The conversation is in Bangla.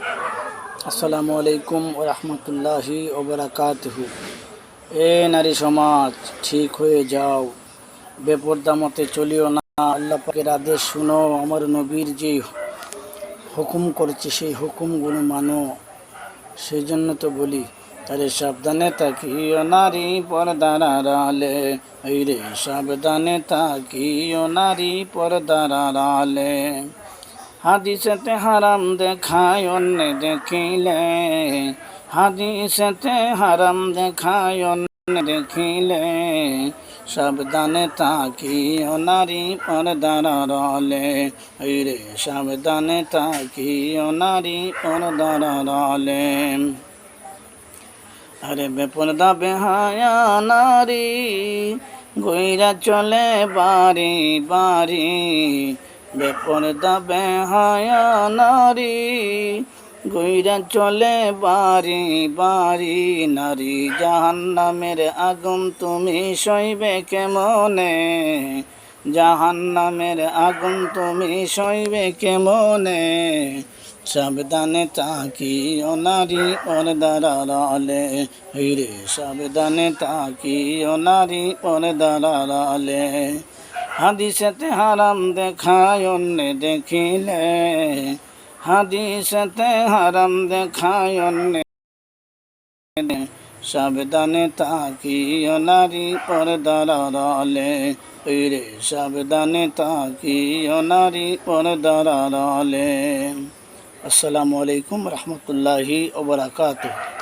আসসালামু আলাইকুম ওয়া রাহমাতুল্লাহি ওয়া বারাকাতুহু। এ নারী সমাজ, ঠিক হয়ে যাও, বেপরদা মতে চলিও না। আল্লাহ পাকের আদেশ শুনো, আমার নবীর যে হুকুম করেছে সেই হুকুমগুলো মানো। সেই জন্য তো বলি, তারে সাবধানে তাকিও নারী পর্দার আড়ালে, এই রে সাবধানে তাকিও নারী পর্দার আড়ালে। হাদিসেতে হারাম দেখায় অন্য দেখিলে, হাদিসেতে হারাম দেখায় অন্য দেখিলে, সাবধানে তাকিও নারী পর্দার আড়ালে, এই রে সাবধানে তাকিও নারী পর্দার আড়ালে। আরে বেপরদা বেহায়া নারী গইরা চলে বাড়ি বাড়ি, বেপরদা বেহায়া নারী গইরা চলে বাড়ি বাড়ি। নারী জাহান্নামের আগুন তুমি সইবে কেমনে, জাহান্নামের আগুন তুমি সইবে কেমনে। সাবধানে তাকিও নারী পর্দার আড়ালে, রে সাবধানে তাকিও নারী পর্দার আড়ালে। হাদিসেতে হারাম দেখায় অন্য দেখিলে, হাদিসেতে হারাম দেখায় অন্য, সাবধানে তাকিও নারী পর্দার আড়ালে, রে সাবধানে তাকিও নারী পর্দার আড়ালে। আসসালামু আলাইকুম রহমতুল্লাহি ওয়া বারাকাতুহু।